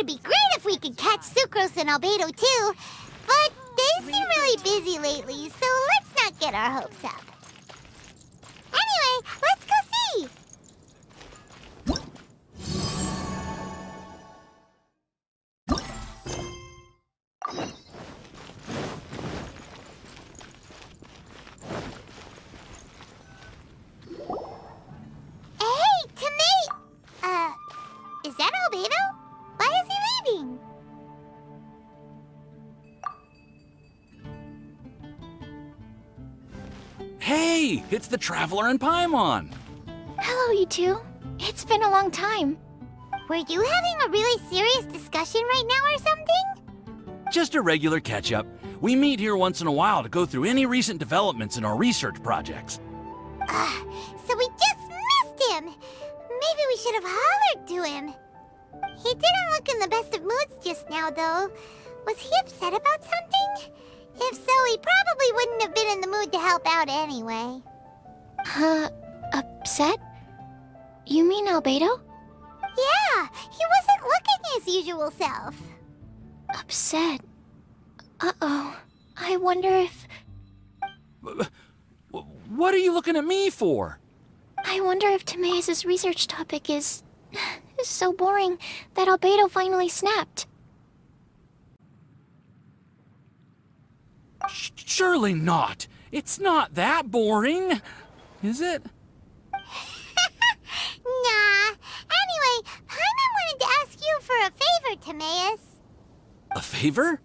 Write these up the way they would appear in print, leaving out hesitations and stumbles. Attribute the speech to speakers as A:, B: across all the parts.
A: it'd be great if we could catch Sucrose and Albedo too, but they seem really busy lately, so let's not get our hopes up. Anyway, let's go see! Hey, Tomate! Is that Albedo? Why is he leaving?
B: Hey, it's the Traveler and Paimon.
C: Hello, you two. It's been a long time.
A: Were you having a really serious discussion right now or something?
B: Just a regular catch-up. We meet here once in a while to go through any recent developments in our research projects.
A: So we just missed him! Maybe we should have hollered to him. He didn't look in the best of moods just now, though. Was he upset about something? If so, he probably wouldn't have been in the mood to help out anyway.
C: Upset? You mean Albedo?
A: Yeah, he wasn't looking his usual self.
C: Upset? Uh-oh. I wonder if...
B: What are you looking at me for?
C: I wonder if Timaeus' research topic is so boring that Albedo finally snapped.
B: Surely not. It's not that boring, is it?
A: Nah. Anyway, Paimon wanted to ask you for a favor, Timaeus.
B: A favor?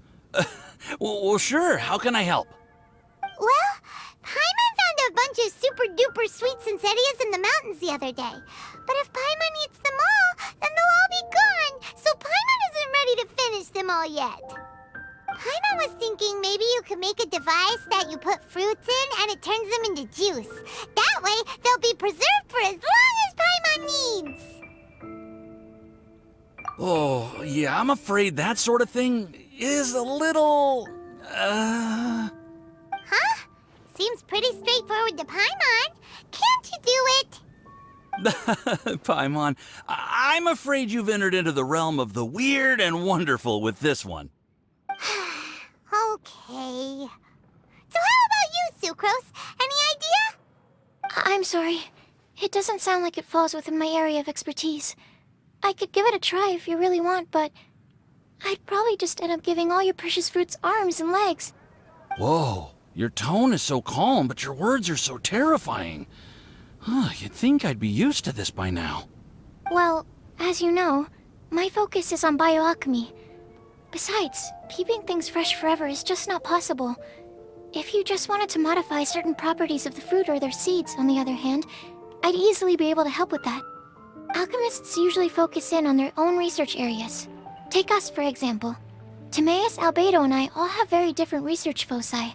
B: Well, sure. How can I help?
A: Well, Paimon found a bunch of super-duper sweet Sincerias in the mountains the other day. But if Paimon eats them all, then they'll all be gone, so Paimon isn't ready to finish them all yet. Paimon was thinking maybe you could make a device that you put fruits in and it turns them into juice. That way, they'll be preserved for as long as Paimon needs.
B: Oh, yeah, I'm afraid that sort of thing is a little...
A: Huh? Seems pretty straightforward to Paimon. Can't you do it?
B: Paimon, I'm afraid you've entered into the realm of the weird and wonderful with this one.
A: Okay. So how about you, Sucrose? Any idea?
C: I'm sorry. It doesn't sound like it falls within my area of expertise. I could give it a try if you really want, but I'd probably just end up giving all your precious fruits arms and legs.
B: Whoa, your tone is so calm, but your words are so terrifying. You'd think I'd be used to this by now.
C: Well, as you know, my focus is on bioalchemy. Besides, keeping things fresh forever is just not possible. If you just wanted to modify certain properties of the fruit or their seeds, on the other hand, I'd easily be able to help with that. Alchemists usually focus in on their own research areas. Take us, for example. Timaeus, Albedo, and I all have very different research foci.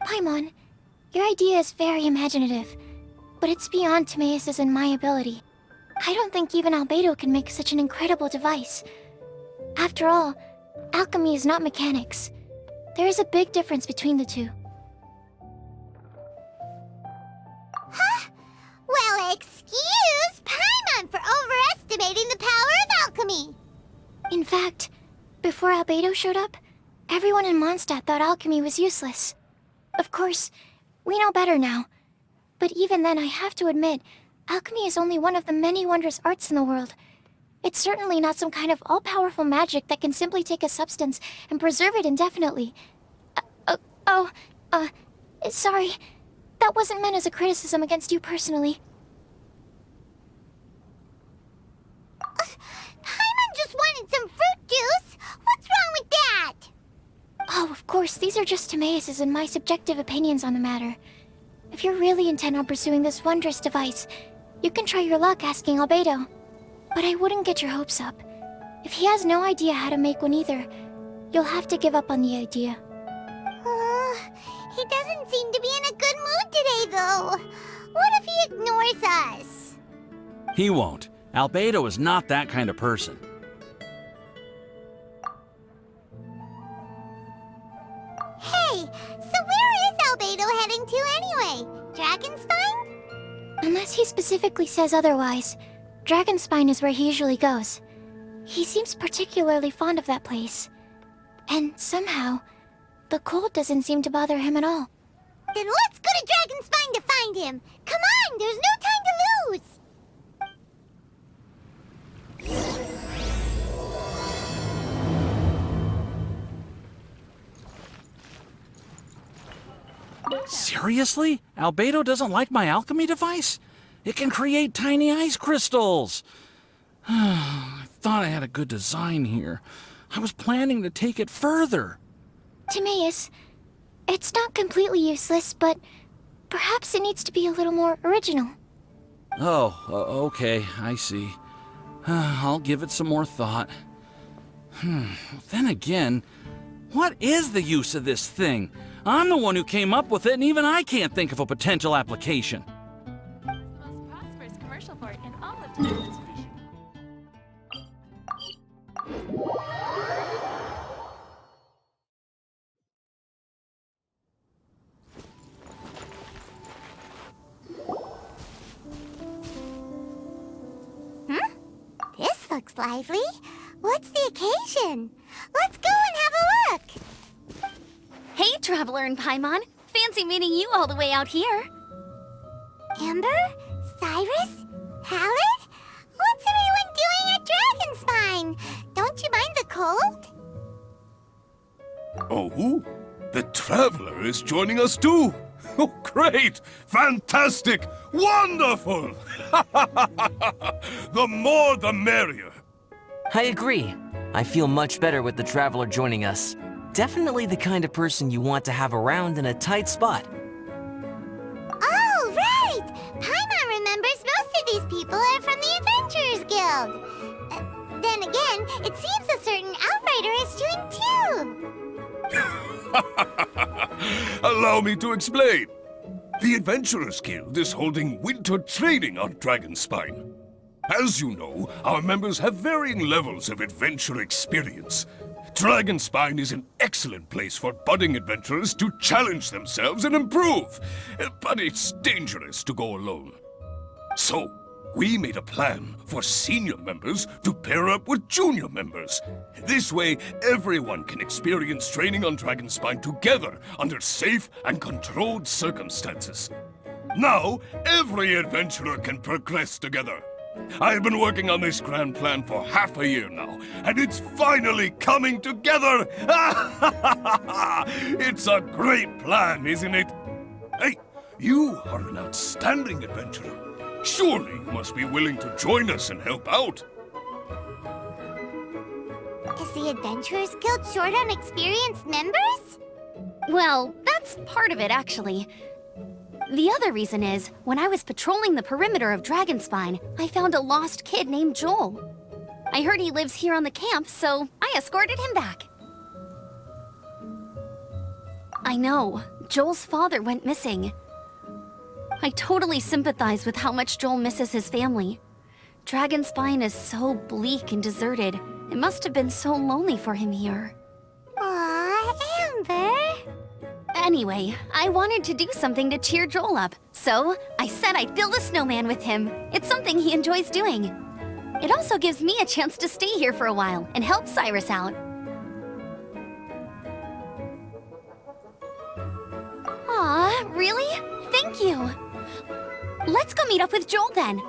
C: Paimon, your idea is very imaginative, but it's beyond Timaeus' and my ability. I don't think even Albedo can make such an incredible device. After all, alchemy is not mechanics. There is a big difference between the two.
A: Huh? Well, excuse Paimon for overestimating the power of alchemy.
C: In fact, before Albedo showed up, everyone in Mondstadt thought alchemy was useless. Of course, we know better now. But even then, I have to admit, alchemy is only one of the many wondrous arts in the world. It's certainly not some kind of all-powerful magic that can simply take a substance and preserve it indefinitely. Sorry. That wasn't meant as a criticism against you personally.
A: Paimon just wanted some fruit juice. What's wrong with that?
C: Oh, of course, these are just Timaeus' and my subjective opinions on the matter. If you're really intent on pursuing this wondrous device, you can try your luck asking Albedo. But I wouldn't get your hopes up. If he has no idea how to make one either, you'll have to give up on the idea.
A: He doesn't seem to be in a good mood today, though. What if he ignores us?
B: He won't. Albedo is not that kind of person.
A: Hey, so where is Albedo heading to anyway? Dragonspine?
C: Unless he specifically says otherwise, Dragonspine is where he usually goes. He seems particularly fond of that place. And somehow, the cold doesn't seem to bother him at all.
A: Then let's go to Dragon Spine to find him. Come on, there's no time to lose.
B: Seriously? Albedo doesn't like my alchemy device? It can create tiny ice crystals. I thought I had a good design here. I was planning to take it further.
C: Timaeus, it's not completely useless, but perhaps it needs to be a little more original.
B: Oh, okay, I see. I'll give it some more thought. Then again, what is the use of this thing? I'm the one who came up with it, and even I can't think of a potential application.
D: The most prosperous commercial port in all of Taiwan.
A: This looks lively. What's the occasion? Let's go and have a look.
E: Hey, Traveler and Paimon. Fancy meeting you all the way out here.
A: Amber? Cyrus? Halid? What's everyone doing at Dragonspine? Don't you mind the cold?
F: Oh, the Traveler is joining us too. Oh, great! Fantastic! Wonderful! The more the merrier.
G: I agree. I feel much better with the Traveler joining us. Definitely the kind of person you want to have around in a tight spot.
A: Oh, right! Paimon remembers most of these people are from the Adventurers Guild. Then again, it seems a certain Outrider is doing too.
F: Allow me to explain. The Adventurers Guild is holding winter training on Dragonspine. As you know, our members have varying levels of adventure experience. Dragonspine is an excellent place for budding adventurers to challenge themselves and improve, but it's dangerous to go alone. So, we made a plan for senior members to pair up with junior members. This way, everyone can experience training on Dragonspine together under safe and controlled circumstances. Now, every adventurer can progress together. I've been working on this grand plan for half a year now, and it's finally coming together! It's a great plan, isn't it? Hey, you are an outstanding adventurer. Surely you must be willing to join us and help out.
A: Is the Adventurers Guild short on experienced members?
E: Well, that's part of it, actually. The other reason is, when I was patrolling the perimeter of Dragonspine, I found a lost kid named Joel. I heard he lives here on the camp, so I escorted him back. I know, Joel's father went missing. I totally sympathize with how much Joel misses his family. Dragonspine is so bleak and deserted. It must have been so lonely for him here.
A: Aw, Amber.
E: Anyway, I wanted to do something to cheer Joel up, so I said I'd build a snowman with him. It's something he enjoys doing. It also gives me a chance to stay here for a while and help Cyrus out. Aw, really? Thank you. Let's go meet up with Joel then.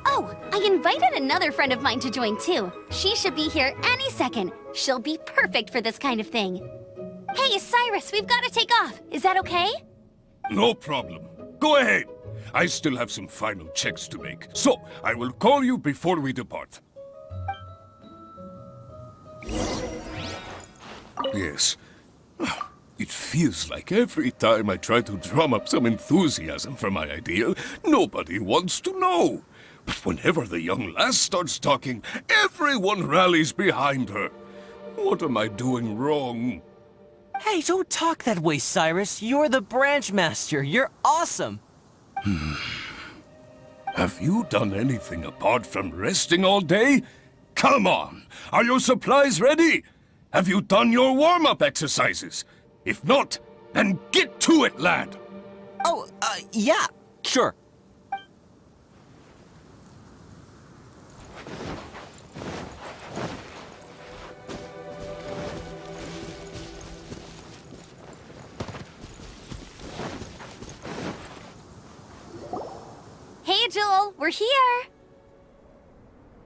E: Oh, I invited another friend of mine to join too. She should be here any second. She'll be perfect for this kind of thing. Hey, Cyrus, we've got to take off. Is that okay?
F: No problem. Go ahead. I still have some final checks to make, so I will call you before we depart. Yes. It feels like every time I try to drum up some enthusiasm for my idea, nobody wants to know. But whenever the young lass starts talking, everyone rallies behind her. What am I doing wrong?
G: Hey, don't talk that way, Cyrus. You're the branch master. You're awesome.
F: Have you done anything apart from resting all day? Come on! Are your supplies ready? Have you done your warm-up exercises? If not, then get to it, lad!
G: Oh, yeah, sure.
E: Joel, we're here.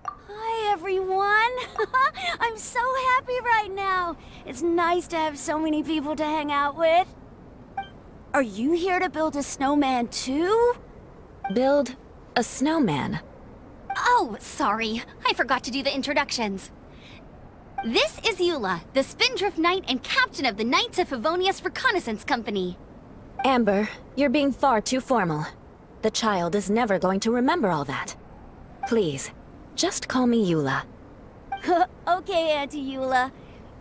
E: Hi, everyone. I'm so happy right now. It's nice to have so many people to hang out with. Are you here to build a snowman too?
H: Build a snowman?
E: Oh, sorry. I forgot to do the introductions. This is Eula, the Spindrift Knight and captain of the Knights of Favonius Reconnaissance Company.
H: Amber, you're being far too formal. The child is never going to remember all that. Please, just call me Eula.
E: Okay, Auntie Eula.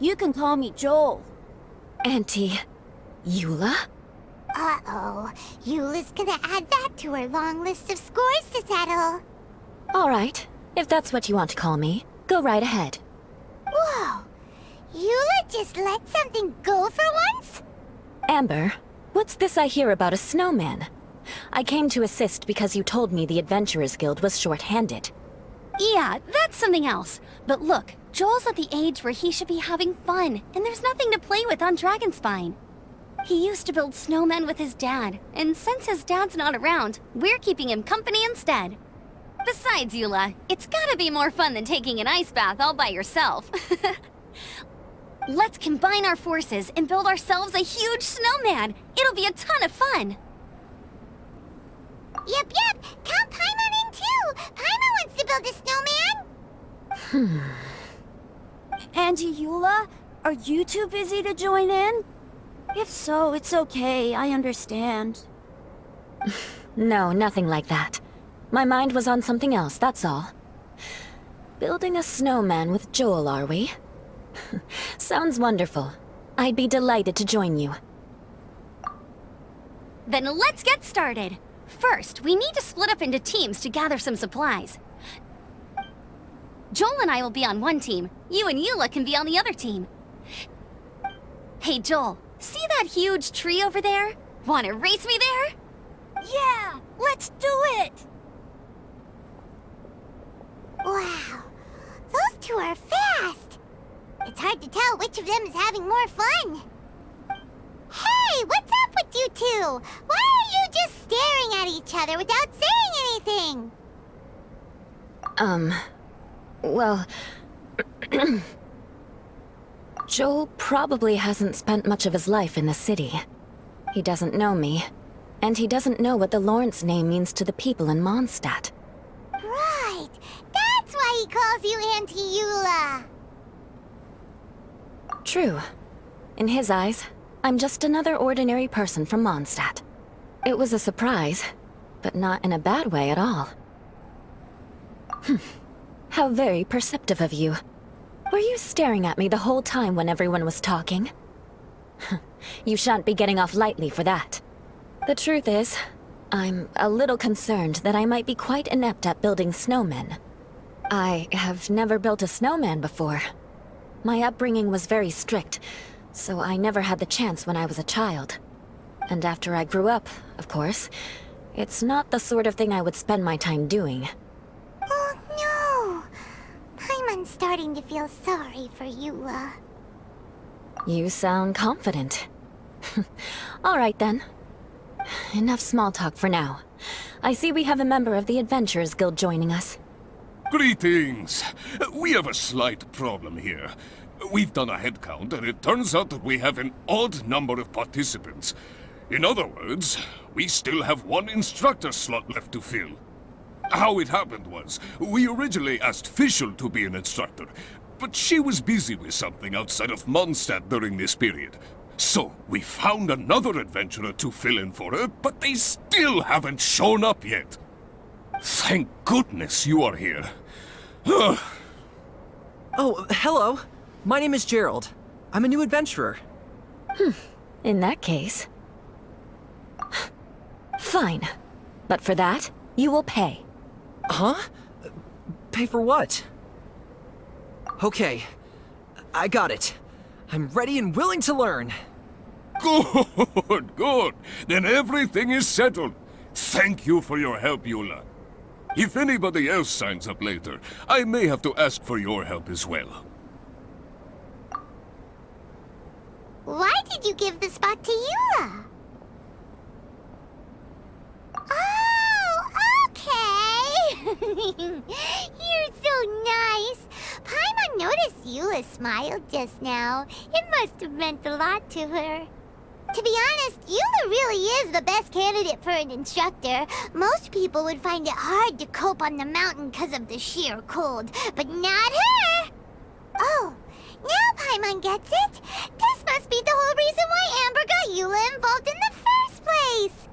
E: You can call me Joel.
H: Auntie... Eula?
A: Uh-oh. Eula's gonna add that to her long list of scores to settle.
H: Alright, if that's what you want to call me, go right ahead.
A: Whoa! Eula just let something go for once?
H: Amber, what's this I hear about a snowman? I came to assist because you told me the Adventurers Guild was short-handed.
E: Yeah, that's something else. But look, Joel's at the age where he should be having fun, and there's nothing to play with on Dragonspine. He used to build snowmen with his dad, and since his dad's not around, we're keeping him company instead. Besides, Eula, it's gotta be more fun than taking an ice bath all by yourself. Let's combine our forces and build ourselves a huge snowman. It'll be a ton of fun.
A: Yep. Count Paimon in too! Paimon wants to build a snowman!
E: Auntie Eula, are you too busy to join in? If so, it's okay. I understand.
H: No, nothing like that. My mind was on something else, that's all. Building a snowman with Joel, are we? Sounds wonderful. I'd be delighted to join you.
E: Then let's get started. First, we need to split up into teams to gather some supplies. Joel and I will be on one team. You and Eula can be on the other team. Hey, Joel, see that huge tree over there? Wanna race me there? Yeah, let's do it!
A: Wow. Those two are fast. It's hard to tell which of them is having more fun. Hey, what's up with you two? Why are you just staring at each other without saying anything?
H: Well... Joel probably hasn't spent much of his life in the city. He doesn't know me, and he doesn't know what the Lawrence name means to the people in Mondstadt.
A: Right. That's why he calls you Auntie Eula.
H: True. In his eyes, I'm just another ordinary person from Mondstadt. It was a surprise, but not in a bad way at all. How very perceptive of you. Were you staring at me the whole time when everyone was talking? You shan't be getting off lightly for that. The truth is, I'm a little concerned that I might be quite inept at building snowmen. I have never built a snowman before. My upbringing was very strict, so I never had the chance when I was a child. And after I grew up, of course, it's not the sort of thing I would spend my time doing.
A: Oh no! Paimon's starting to feel sorry for Eula.
H: You sound confident. All right then. Enough small talk for now. I see we have a member of the Adventurers Guild joining us.
F: Greetings. We have a slight problem here. We've done a head count, and it turns out that we have an odd number of participants. In other words, we still have one instructor slot left to fill. How it happened was, we originally asked Fischl to be an instructor, but she was busy with something outside of Mondstadt during this period. So, we found another adventurer to fill in for her, but they still haven't shown up yet. Thank goodness you are here.
I: Oh, hello. My name is Gerald. I'm a new adventurer.
H: In that case... Fine. But for that, you will pay.
I: Huh? Pay for what? Okay. I got it. I'm ready and willing to learn.
F: Good, good. Then everything is settled. Thank you for your help, Eula. If anybody else signs up later, I may have to ask for your help as well.
A: Why did you give the spot to Eula? Oh, okay. You're so nice. Paimon noticed Eula smiled just now. It must have meant a lot to her. To be honest, Eula really is the best candidate for an instructor. Most people would find it hard to cope on the mountain because of the sheer cold, but not her! Oh, now Paimon gets it. This must be the whole reason why Amber got Eula involved in the first place.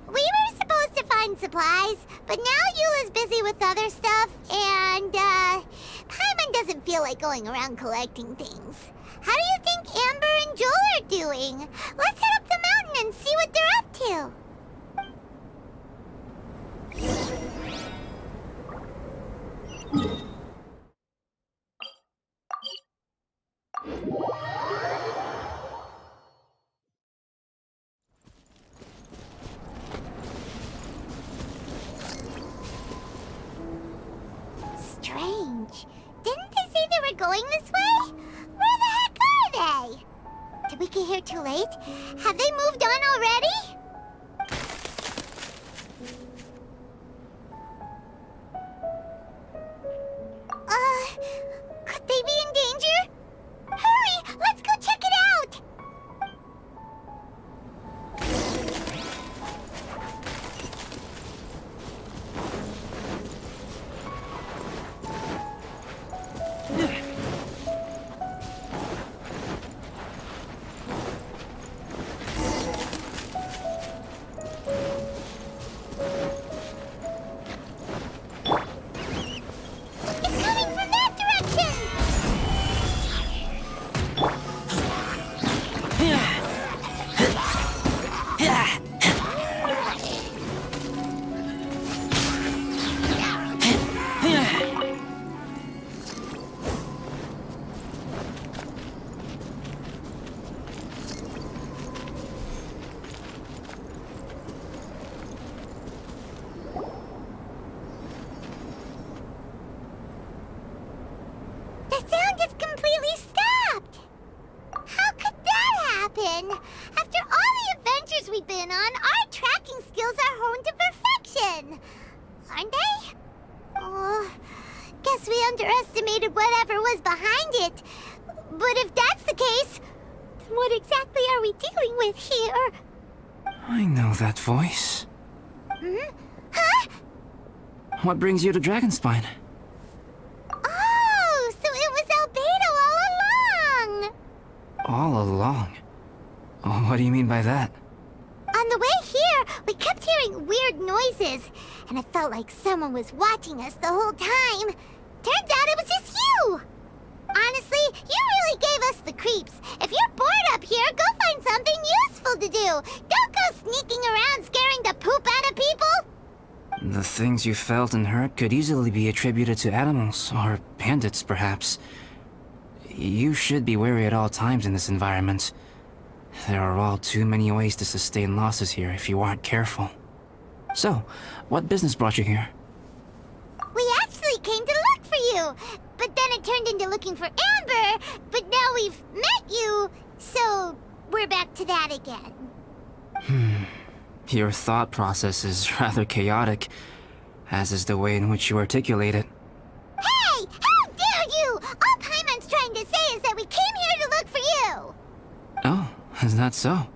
A: We were supposed to find supplies, but now Eula's busy with other stuff, and, Paimon doesn't feel like going around collecting things. How do you think Amber and Joel are doing? Let's head up the mountain and see what they're up to. Strange. Didn't they say they were going this way? Where the heck are they? Did we get here too late? Have they moved on already? Could they be in danger? Hurry! Let's go check it out! It's coming from that direction! The sound just completely stopped! How could that happen? After all the adventures we've been on, our tracking skills are honed to perfection! Aren't they? Oh, guess we underestimated whatever was behind it. But if that's the case, then what exactly are we dealing with here?
I: I know that voice.
A: Huh?
I: What brings you to Dragonspine?
A: Oh, so it was Albedo all along!
I: All along? Oh, what do you mean by that?
A: On the way here, we kept hearing weird noises, and it felt like someone was watching us the whole time. Turns out it was just you! Honestly, you really gave us the creeps. If you're bored up here, go find something useful to do. Don't go sneaking around scaring the poop out of people.
I: The things you felt and heard could easily be attributed to animals, or bandits, perhaps. You should be wary at all times in this environment. There are all too many ways to sustain losses here if you aren't careful. So, what business brought you here?
A: We actually came to look for you, but then it turned into looking for Amber, but now we've met you, so we're back to that again.
I: Your thought process is rather chaotic, as is the way in which you articulate it.
A: Hey! How dare you! All Paimon's trying to say is that we came here to look for you!
I: Oh, is that so?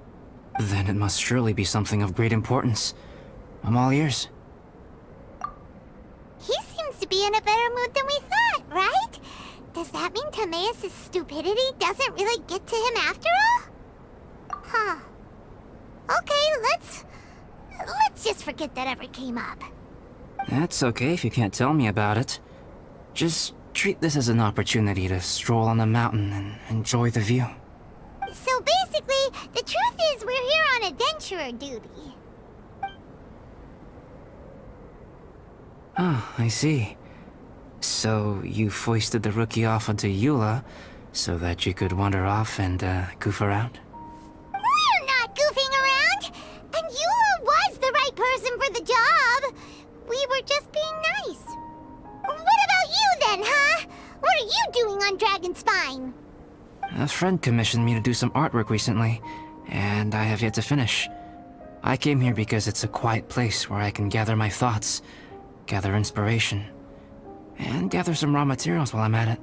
I: Then it must surely be something of great importance. I'm all ears.
A: He seems to be in a better mood than we thought, right? Does that mean Timaeus' stupidity doesn't really get to him after all? Huh. Okay, let's just forget that ever came up.
I: That's okay if you can't tell me about it. Just treat this as an opportunity to stroll on the mountain and enjoy the view.
A: So basically, the truth is we're here on adventurer duty.
I: Oh, I see. So you foisted the rookie off onto Eula so that you could wander off and goof around?
A: We're not goofing around! And Eula was the right person for the job! We were just being nice. What about you then, huh? What are you doing on Dragonspine?
I: A friend commissioned me to do some artwork recently, and I have yet to finish. I came here because it's a quiet place where I can gather my thoughts, gather inspiration, and gather some raw materials while I'm at it.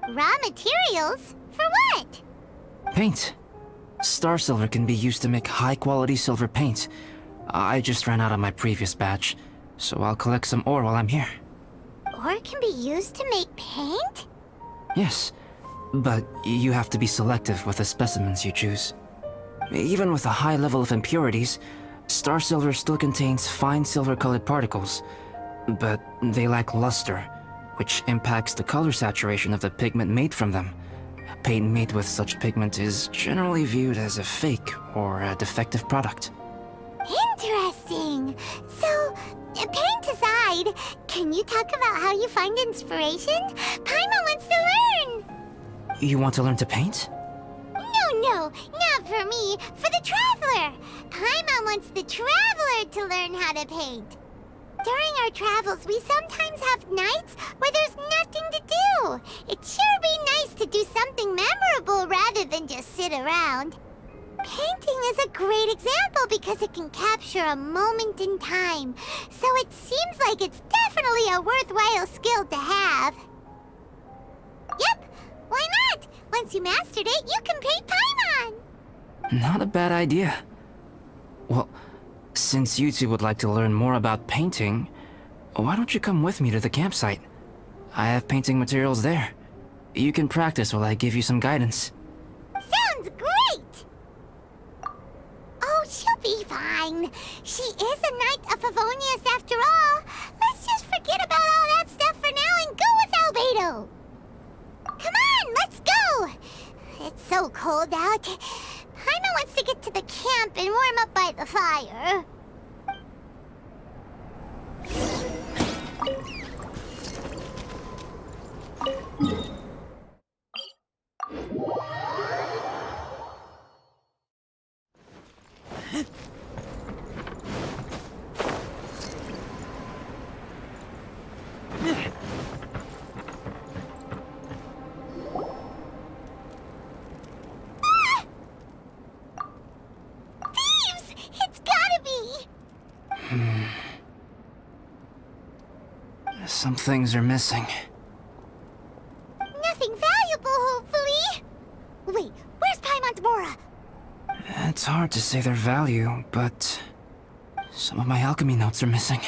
A: Raw materials? For what?
I: Paint. Star silver can be used to make high-quality silver paint. I just ran out of my previous batch, so I'll collect some ore while I'm here.
A: Ore can be used to make paint?
I: Yes, but you have to be selective with the specimens you choose. Even with a high level of impurities, star silver still contains fine silver-colored particles, but they lack luster, which impacts the color saturation of the pigment made from them. Paint made with such pigment is generally viewed as a fake or a defective product.
A: Interesting. So, paint aside, can you talk about how you find inspiration? Paimon wants to learn!
I: You want to learn to paint?
A: No, not for me. For the Traveler. Paimon wants the Traveler to learn how to paint. During our travels, we sometimes have nights where there's nothing to do. It'd sure be nice to do something memorable rather than just sit around. Painting is a great example because it can capture a moment in time. So it seems like it's definitely a worthwhile skill to have. Yep, why not? Once you mastered it, you can paint Paimon.
I: Not a bad idea. Well, since you two would like to learn more about painting, why don't you come with me to the campsite? I have painting materials there. You can practice while I give you some guidance.
A: Sounds great! Oh, she'll be fine. She is a Knight of Favonius after all. Let's just forget about all that stuff for now and go with Albedo. Come on, let's go! It's so cold out. Paimon wants to get to the camp and warm up by the fire.
I: Some things are missing.
A: Nothing valuable, hopefully. Wait, where's Paimon's Mora?
I: It's hard to say their value, but some of my alchemy notes are missing.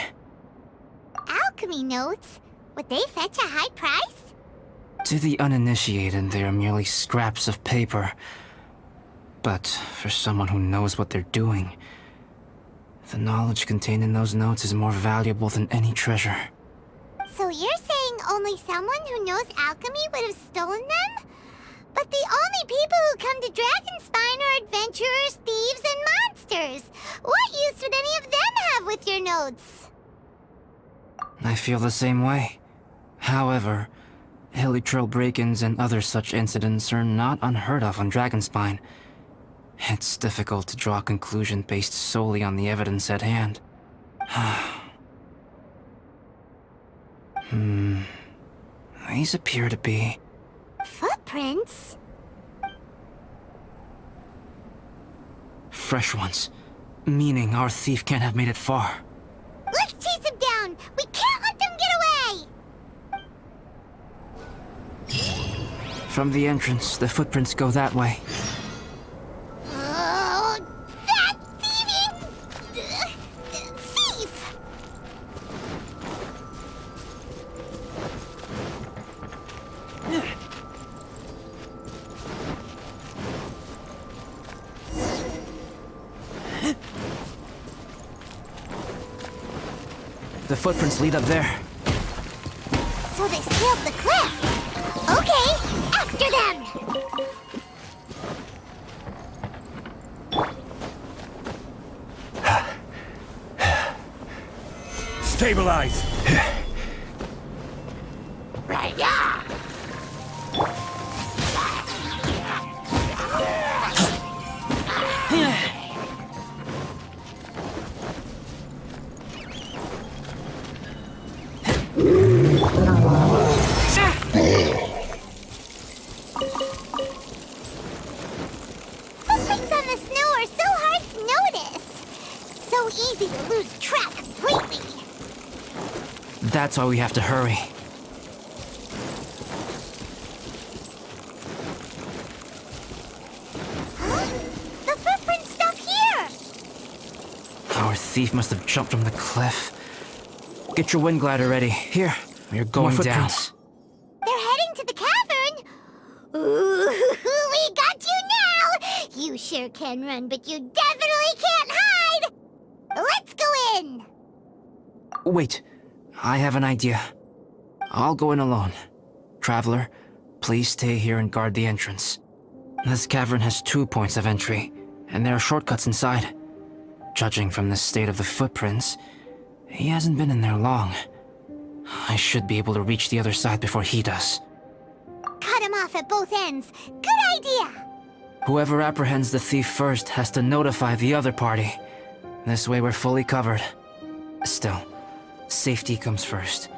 A: Alchemy notes? Would they fetch a high price?
I: To the uninitiated, they are merely scraps of paper. But for someone who knows what they're doing, the knowledge contained in those notes is more valuable than any treasure.
A: So you're saying only someone who knows alchemy would have stolen them? But the only people who come to Dragonspine are adventurers, thieves, and monsters. What use would any of them have with your notes?
I: I feel the same way. However, Hilichurl break-ins and other such incidents are not unheard of on Dragonspine. It's difficult to draw a conclusion based solely on the evidence at hand. These appear to be...
A: Footprints?
I: fresh ones. Meaning our thief can't have made it far.
A: Let's chase him down! We can't let them get away!
I: From the entrance, the footprints go that way.
A: Oh, that thieving... thief!
I: The footprints lead up there.
A: So they scaled the cliff! Okay, after them!
F: Stabilize!
A: Footprints on the snow are so hard to notice. So easy to lose track completely.
I: That's why we have to hurry.
A: Huh? The footprints stop here!
I: Our thief must have jumped from the cliff. Get your wind glider ready. Here, you're going down.
A: They're heading to the cavern! Ooh, we got you now! You sure can run, but you definitely can't hide! Let's go in!
I: Wait, I have an idea. I'll go in alone. Traveler, please stay here and guard the entrance. This cavern has 2 points of entry, and there are shortcuts inside. Judging from the state of the footprints, he hasn't been in there long. I should be able to reach the other side before he does.
A: Cut him off at both ends. Good idea!
I: Whoever apprehends the thief first has to notify the other party. This way we're fully covered. Still, safety comes first.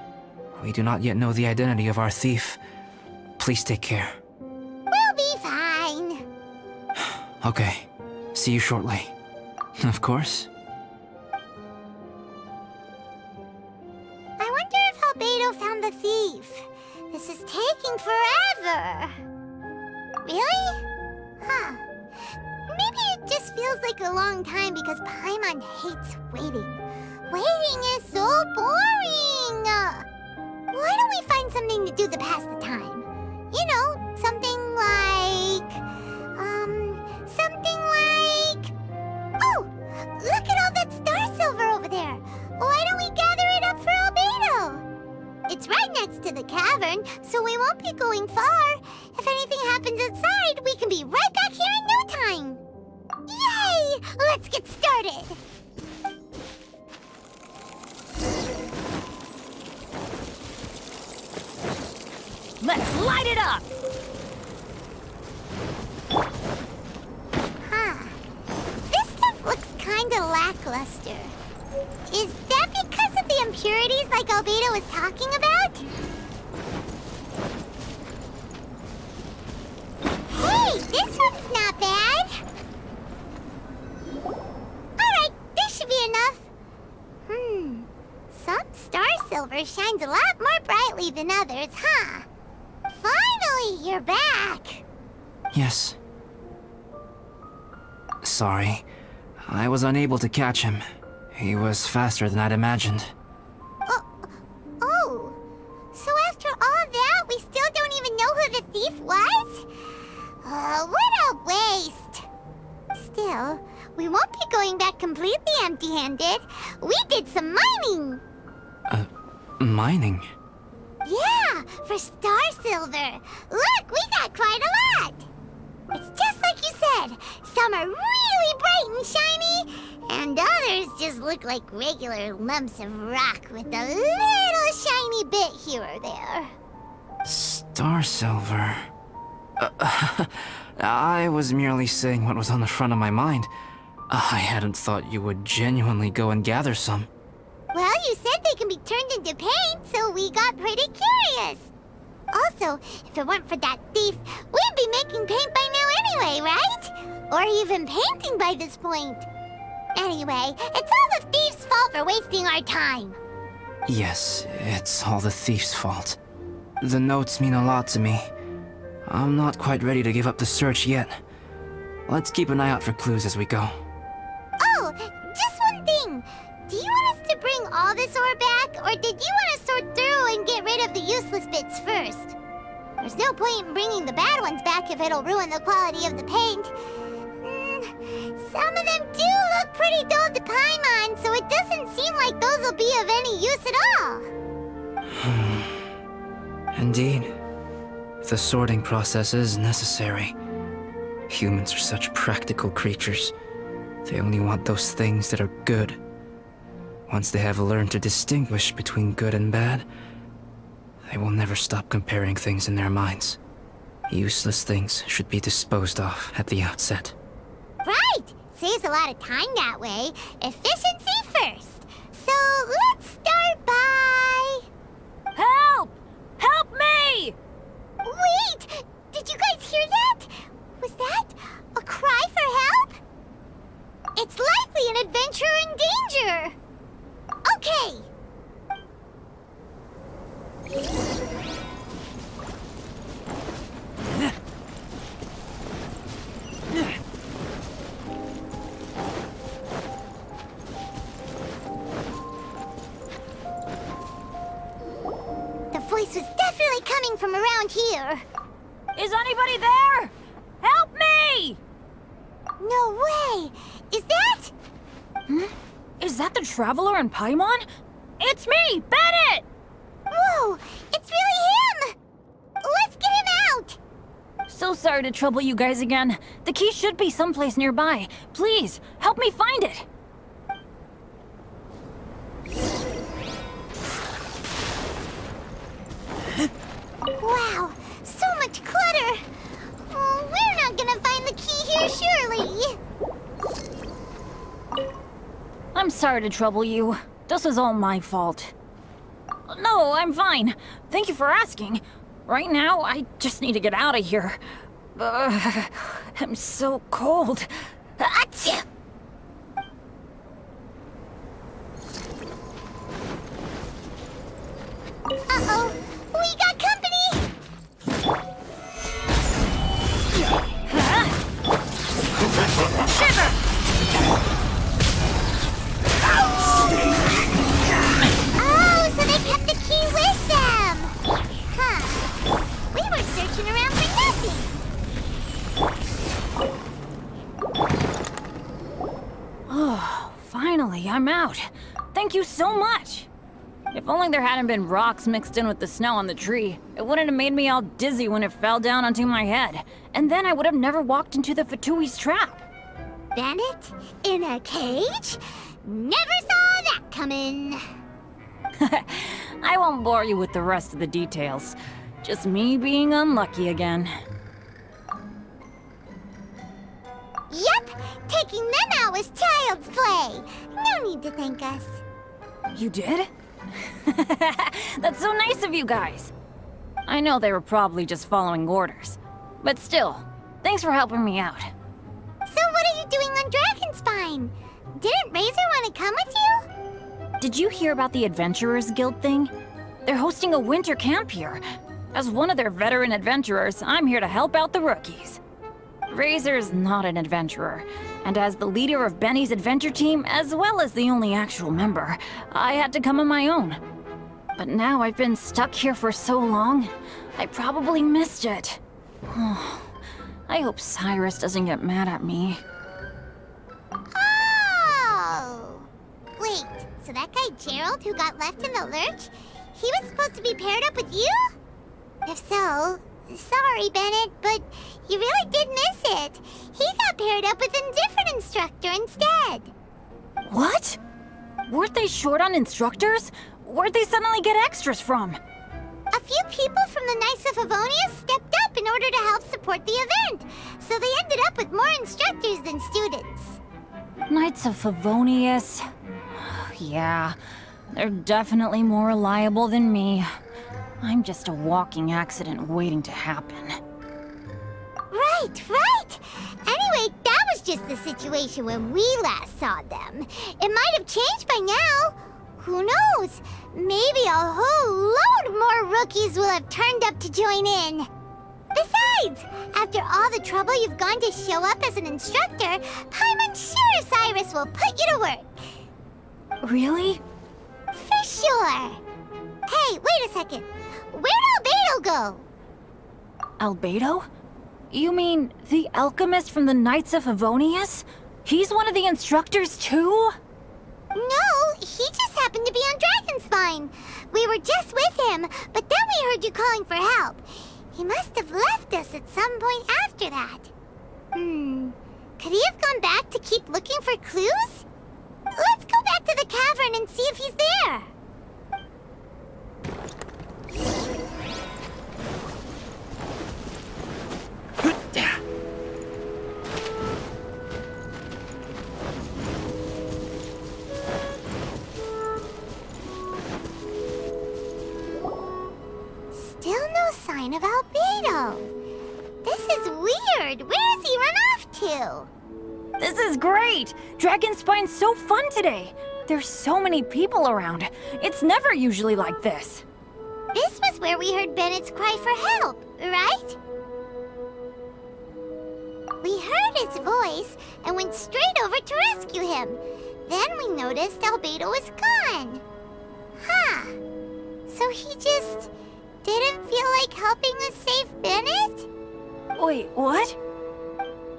I: We do not yet know the identity of our thief. Please take care.
A: We'll be fine.
I: Okay, see you shortly. Of course.
A: I wonder if Albedo found the thief. This is taking forever. Really? Huh. Maybe it just feels like a long time because Paimon hates waiting. Waiting is so boring! Why don't we find something to do to pass the time? You know, something like... Oh! Look at all that star silver over there! Why don't we gather it up for Albedo? It's right next to the cavern, so we won't be going far. If anything happens outside, we can be right back here in no time. Yay! Let's get started!
E: Let's light it up!
A: Huh. This stuff looks kinda lackluster. Is that because of the impurities like Albedo was talking about? Hey, this one's not bad. Alright, this should be enough. Some star silver shines a lot more brightly than others, huh? Finally, you're back!
I: Yes. Sorry. I was unable to catch him. He was faster than I'd imagined.
A: Oh. So after all that, we still don't even know who the thief was? What a waste! Still, we won't be going back completely empty-handed. We did some mining!
I: Mining?
A: Yeah, for star silver. Look, we got quite a lot. It's just like you said. Some are really bright and shiny, and others just look like regular lumps of rock with a little shiny bit here or there.
I: Star silver. I was merely saying what was on the front of my mind. I hadn't thought you would genuinely go and gather some.
A: Well, you said they can be turned into paint, so we got pretty curious. Also, if it weren't for that thief, we'd be making paint by now anyway, right? Or even painting by this point. Anyway, it's all the thief's fault for wasting our time.
I: Yes, it's all the thief's fault. The notes mean a lot to me. I'm not quite ready to give up the search yet. Let's keep an eye out for clues as we go.
A: Oh, just one thing. Do you want us to bring all this ore back, or did you want to sort through and get rid of the useless bits first? There's no point in bringing the bad ones back if it'll ruin the quality of the paint. Some of them do look pretty dull to Paimon, so it doesn't seem like those will be of any use at all.
I: Indeed. The sorting process is necessary. Humans are such practical creatures. They only want those things that are good. Once they have learned to distinguish between good and bad, they will never stop comparing things in their minds. Useless things should be disposed of at the outset.
A: Right! Saves a lot of time that way. Efficiency first. So let's start by...
E: Help! Help me!
A: Wait! Did you guys hear that? Was that a cry for help? It's likely an adventurer in danger. Okay. coming from around here.
J: Is anybody there? Help me!
A: No way! Is that?
J: Is that the Traveler and Paimon? It's me, Bennett!
A: Whoa! It's really him! Let's get him out!
J: So sorry to trouble you guys again. The key should be someplace nearby. Please, help me find it.
A: Wow, so much clutter! Oh, we're not gonna find the key here, surely!
J: I'm sorry to trouble you. This was all my fault. No, I'm fine. Thank you for asking. Right now, I just need to get out of here. I'm so cold. Achoo!
A: Uh-oh, we got company! Oh, so they kept the key with them! Huh. We were searching around for nothing!
J: Oh, finally, I'm out. Thank you so much. If only there hadn't been rocks mixed in with the snow on the tree, it wouldn't have made me all dizzy when it fell down onto my head. And then I would have never walked into the Fatui's trap.
A: Bennett? In a cage? Never saw that coming!
J: I won't bore you with the rest of the details. Just me being unlucky again.
A: Yep! Taking them out was child's play! No need to thank us.
J: You did? That's so nice of you guys. I know they were probably just following orders. But still, thanks for helping me out.
A: So what are you doing on Dragonspine? Didn't Razor want to come with you?
J: Did you hear about the Adventurers Guild thing? They're hosting a winter camp here. As one of their veteran adventurers, I'm here to help out the rookies. Razor's not an adventurer, and as the leader of Benny's adventure team, as well as the only actual member, I had to come on my own. But now I've been stuck here for so long, I probably missed it. I hope Cyrus doesn't get mad at me.
A: Oh! Wait, so that guy Gerald who got left in the lurch, he was supposed to be paired up with you? If so, sorry, Bennett, but you really did miss it. He got paired up with a different instructor instead.
J: What? Weren't they short on instructors? Where'd they suddenly get extras from?
A: A few people from the Knights of Favonius stepped up in order to help support the event, so they ended up with more instructors than students.
J: Knights of Favonius? Yeah, they're definitely more reliable than me. I'm just a walking accident waiting to happen.
A: Right. Anyway, that was just the situation when we last saw them. It might have changed by now. Who knows? Maybe a whole load more rookies will have turned up to join in. Besides, after all the trouble you've gone to show up as an instructor, Paimon's sure Cyrus will put you to work.
J: Really?
A: For sure. Hey, wait a second. Where'd Albedo go?
J: Albedo? You mean the alchemist from the Knights of Favonius? He's one of the instructors too?
A: No, he just happened to be on Dragonspine. We were just with him, but then we heard you calling for help. He must have left us at some point after that. Could he have gone back to keep looking for clues? Let's go back to the cavern and see if he's there. Still no sign of Albedo. This is weird. Where has he run off to?
J: This is great! Dragonspine's so fun today! There's so many people around. It's never usually like this.
A: This was where we heard Bennett's cry for help, right? We heard his voice and went straight over to rescue him. Then we noticed Albedo was gone. Huh. So he just didn't feel like helping us save Bennett?
J: Wait, what?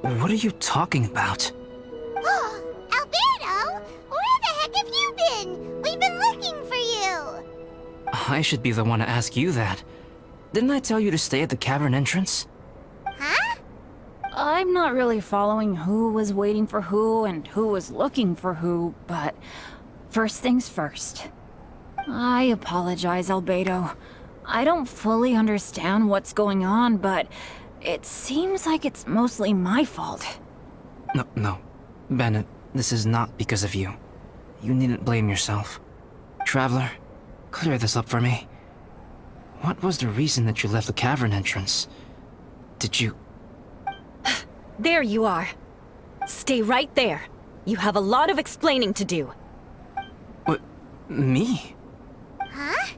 I: What are you talking about?
A: Oh, Alberto! Where the heck have you been? We've been looking for you!
I: I should be the one to ask you that. Didn't I tell you to stay at the cavern entrance?
A: Huh?
J: I'm not really following who was waiting for who and who was looking for who, but first things first. I apologize, Albedo. I don't fully understand what's going on, but it seems like it's mostly my fault.
I: No. Bennett, this is not because of you. You needn't blame yourself. Traveler, clear this up for me. What was the reason that you left the cavern entrance? Did you...
H: There you are. Stay right there. You have a lot of explaining to do.
I: What? Me?
A: Huh?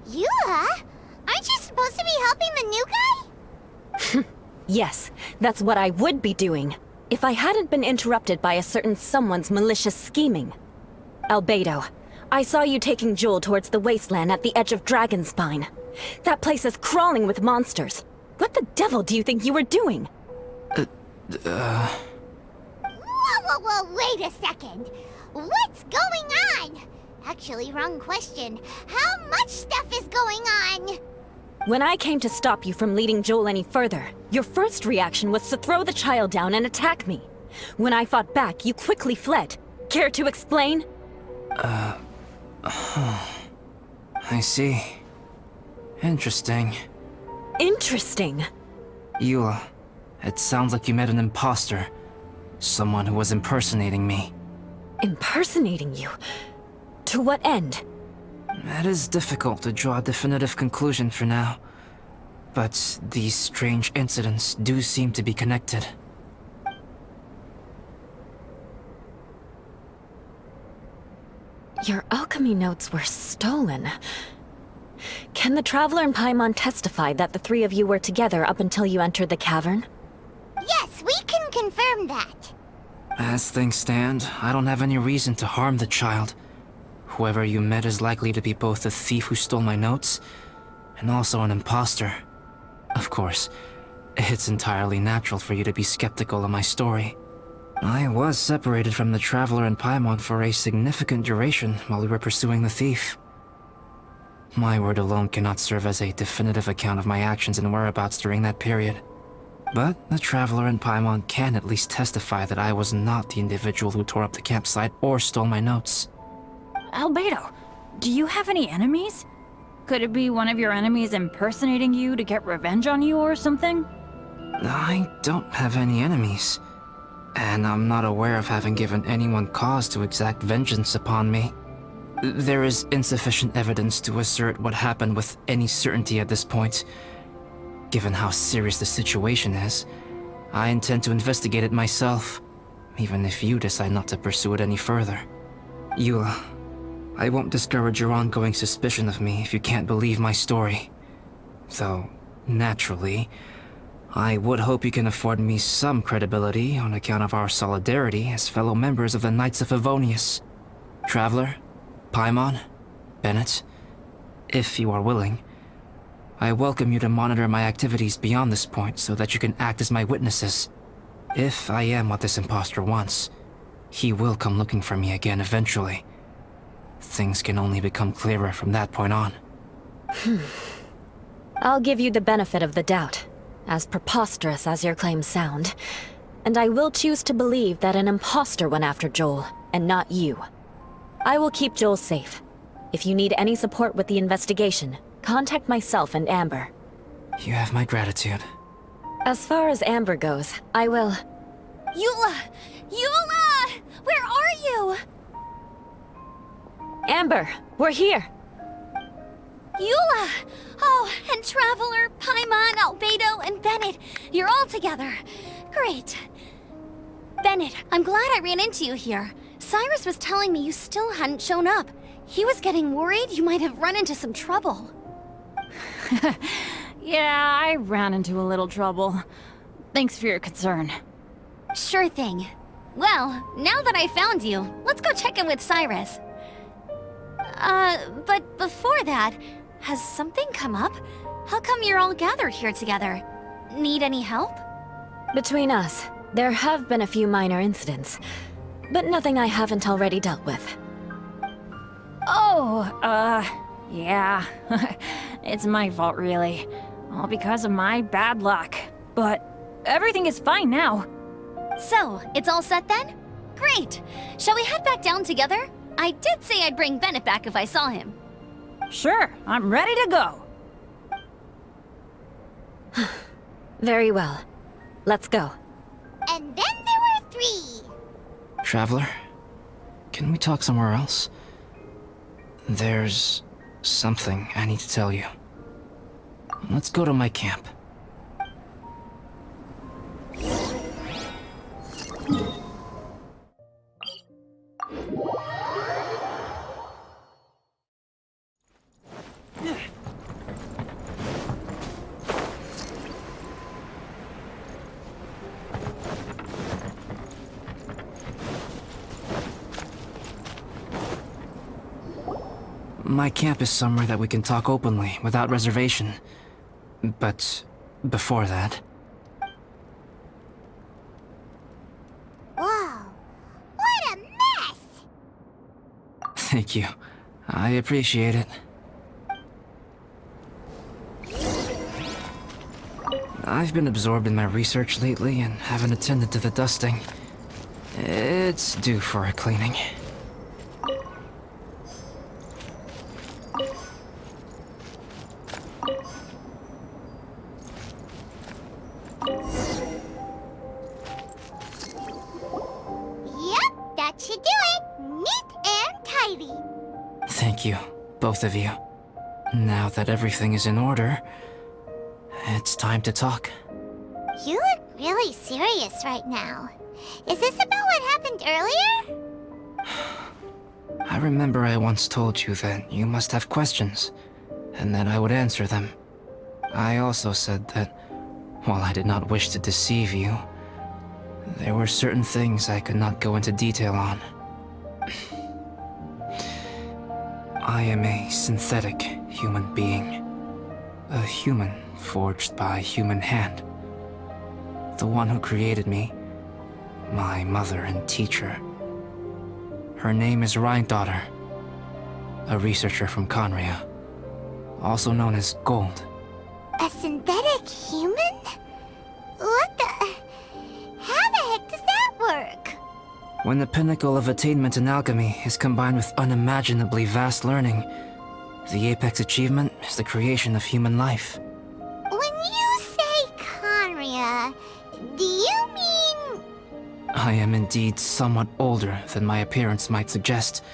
A: Eula? Aren't you supposed to be helping the new guy?
H: Yes, that's what I would be doing, if I hadn't been interrupted by a certain someone's malicious scheming. Albedo, I saw you taking Joel towards the wasteland at the edge of Dragonspine. That place is crawling with monsters. What the devil do you think you were doing?
A: Whoa, wait a second. What's going on? Actually, wrong question. How much stuff is going on?
H: When I came to stop you from leading Joel any further, your first reaction was to throw the child down and attack me. When I fought back, you quickly fled. Care to explain?
I: I see. Interesting.
H: Interesting.
I: Eula, it sounds like you met an imposter. Someone who was impersonating me.
H: Impersonating you? To what end?
I: It is difficult to draw a definitive conclusion for now. But these strange incidents do seem to be connected.
H: Your alchemy notes were stolen. Can the Traveler and Paimon testify that the three of you were together up until you entered the cavern?
A: Yes, we can confirm that.
I: As things stand, I don't have any reason to harm the child. Whoever you met is likely to be both the thief who stole my notes, and also an imposter. Of course, it's entirely natural for you to be skeptical of my story. I was separated from the Traveler and Paimon for a significant duration while we were pursuing the thief. My word alone cannot serve as a definitive account of my actions and whereabouts during that period. But the Traveler and Paimon can at least testify that I was not the individual who tore up the campsite or stole my notes.
J: Albedo, do you have any enemies? Could it be one of your enemies impersonating you to get revenge on you or something?
I: I don't have any enemies. And I'm not aware of having given anyone cause to exact vengeance upon me. There is insufficient evidence to assert what happened with any certainty at this point. Given how serious the situation is, I intend to investigate it myself, even if you decide not to pursue it any further. Eula, I won't discourage your ongoing suspicion of me if you can't believe my story. Though, naturally, I would hope you can afford me some credibility on account of our solidarity as fellow members of the Knights of Favonius. Traveler, Paimon, Bennett, if you are willing, I welcome you to monitor my activities beyond this point so that you can act as my witnesses. If I am what this imposter wants, he will come looking for me again eventually. Things can only become clearer from that point on.
H: I'll give you the benefit of the doubt, as preposterous as your claims sound. And I will choose to believe that an imposter went after Joel, and not you. I will keep Joel safe. If you need any support with the investigation, contact myself and Amber.
I: You have my gratitude.
H: As far as Amber goes, I will...
E: Eula! Eula! Where are you?
H: Amber, we're here!
E: Eula! Oh, and Traveler, Paimon, Albedo, and Bennett. You're all together. Great. Bennett, I'm glad I ran into you here. Cyrus was telling me you still hadn't shown up. He was getting worried you might have run into some trouble.
J: Yeah, I ran into a little trouble. Thanks for your concern.
E: Sure thing. Well, now that I found you, let's go check in with Cyrus. But before that, has something come up? How come you're all gathered here together? Need any help?
H: Between us, there have been a few minor incidents, but nothing I haven't already dealt with.
J: Oh, yeah. It's my fault, really. All because of my bad luck. But everything is fine now.
E: So, it's all set then? Great! Shall we head back down together? I did say I'd bring Bennett back if I saw him.
J: Sure, I'm ready to go.
H: Very well. Let's go.
A: And then there were 3.
I: Traveler, can we talk somewhere else? There's something I need to tell you. Let's go to my camp. My camp is somewhere that we can talk openly, without reservation. But before that...
A: Whoa. What a mess!
I: Thank you. I appreciate it. I've been absorbed in my research lately and haven't attended to the dusting. It's due for a cleaning.
A: Yep, that should do it. Neat and tidy.
I: Thank you, both of you. Now that everything is in order, it's time to talk.
A: You look really serious right now. Is this about what happened earlier?
I: I remember I once told you that you must have questions, and that I would answer them. I also said that, while I did not wish to deceive you, there were certain things I could not go into detail on. I am a synthetic human being. A human forged by a human hand. The one who created me, my mother and teacher. Her name is Rhyndaughtr, a researcher from Khaenri'ah, also known as Gold.
A: A synthetic human? What the... How the heck does that work?
I: When the pinnacle of attainment in alchemy is combined with unimaginably vast learning, the apex achievement is the creation of human life.
A: When you say Khaenri'ah, do you mean...
I: I am indeed somewhat older than my appearance might suggest.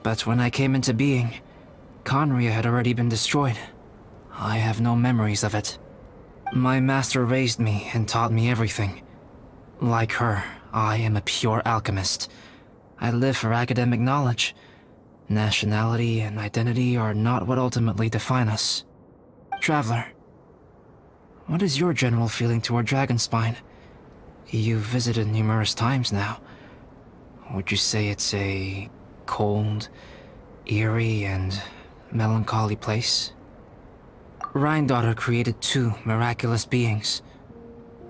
I: But when I came into being, Khaenri'ah had already been destroyed. I have no memories of it. My master raised me and taught me everything. Like her, I am a pure alchemist. I live for academic knowledge. Nationality and identity are not what ultimately define us. Traveler, what is your general feeling toward Dragonspine? You've visited numerous times now. Would you say it's a cold, eerie, and melancholy place? Rhyndaughtr created 2 miraculous beings.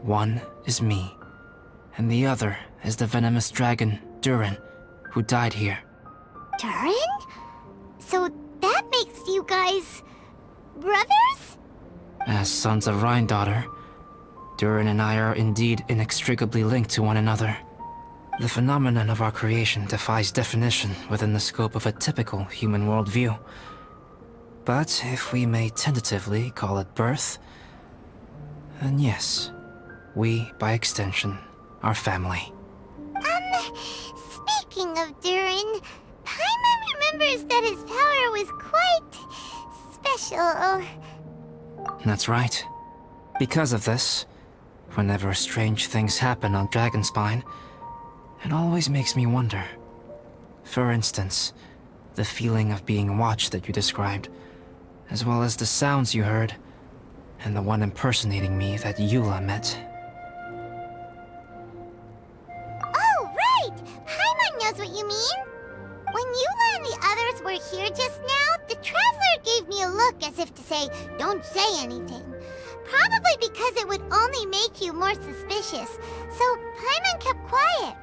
I: One is me, and the other is the venomous dragon, Durin, who died here.
A: Durin? So that makes you guys... brothers?
I: As sons of Rhyndaughtr, Durin and I are indeed inextricably linked to one another. The phenomenon of our creation defies definition within the scope of a typical human worldview. But if we may tentatively call it birth, then yes, we, by extension, are family.
A: Speaking of Durin, Paimon remembers that his power was quite... special.
I: That's right. Because of this, whenever strange things happen on Dragonspine, it always makes me wonder. For instance, the feeling of being watched that you described, as well as the sounds you heard, and the one impersonating me that Eula met.
A: Oh, right! Paimon knows what you mean! When Eula and the others were here just now, the traveler gave me a look as if to say, don't say anything. Probably because it would only make you more suspicious, so Paimon kept quiet.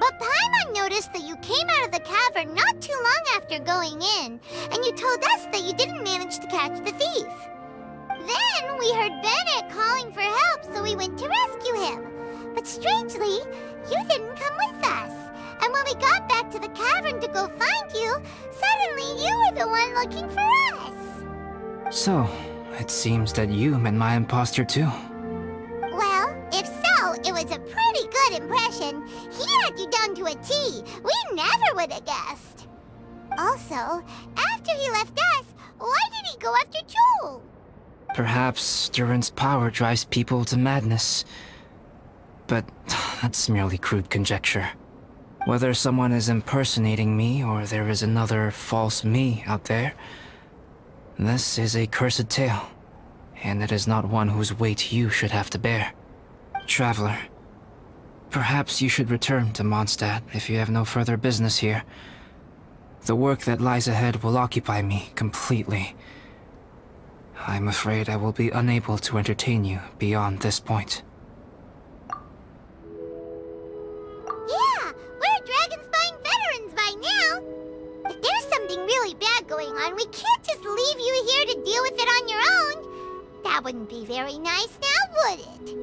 A: But Paimon noticed that you came out of the cavern not too long after going in, and you told us that you didn't manage to catch the thief. Then we heard Bennett calling for help, so we went to rescue him. But strangely, you didn't come with us. And when we got back to the cavern to go find you, suddenly you were the one looking for us.
I: So, it seems that you met my imposter too.
A: Well, if so, it was a pretty good impression. He had you down to a T. We never would have guessed. Also, after he left us, why did he go after Joel?
I: Perhaps Durin's power drives people to madness. But that's merely crude conjecture. Whether someone is impersonating me or there is another false me out there, this is a cursed tale, and it is not one whose weight you should have to bear. Traveler, perhaps you should return to Mondstadt if you have no further business here. The work that lies ahead will occupy me completely. I'm afraid I will be unable to entertain you beyond this point.
A: Yeah, we're Dragonspine veterans by now. If there's something really bad going on, we can't just leave you here to deal with it on your own. That wouldn't be very nice now, would it?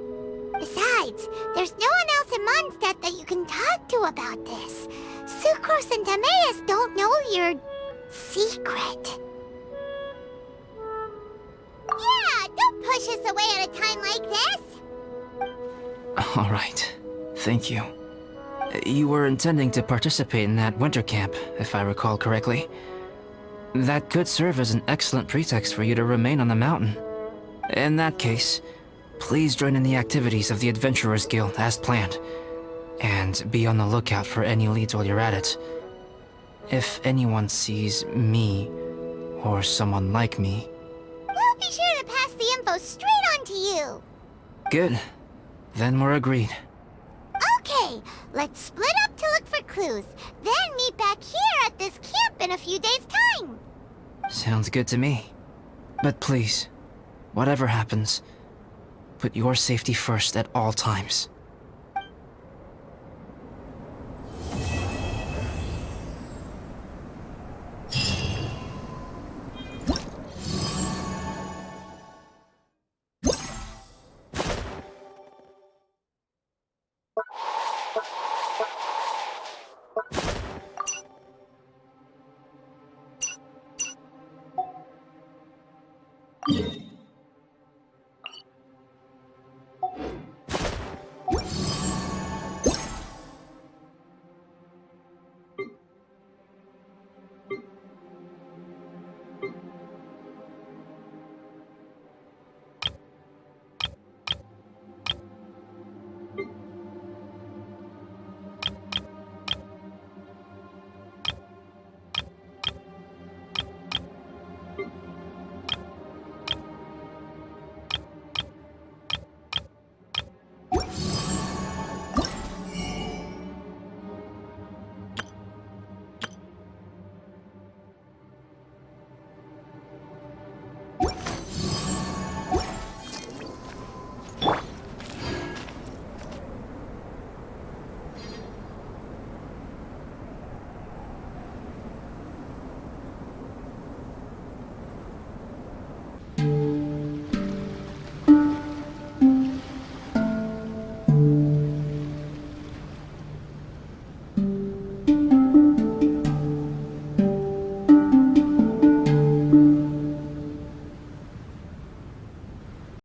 A: Besides, there's no one else in Mondstadt that you can talk to about this. Sucrose and Timaeus don't know your secret. Yeah, don't push us away at a time like this.
I: All right. Thank you. You were intending to participate in that winter camp, if I recall correctly. That could serve as an excellent pretext for you to remain on the mountain. In that case, please join in the activities of the Adventurers Guild as planned, and be on the lookout for any leads while you're at it. If anyone sees me, or someone like me...
A: We'll be sure to pass the info straight on to you.
I: Good. Then we're agreed.
A: Okay, let's split up to look for clues, then meet back here at this camp in a few days' time.
I: Sounds good to me. But please, whatever happens, put your safety first at all times.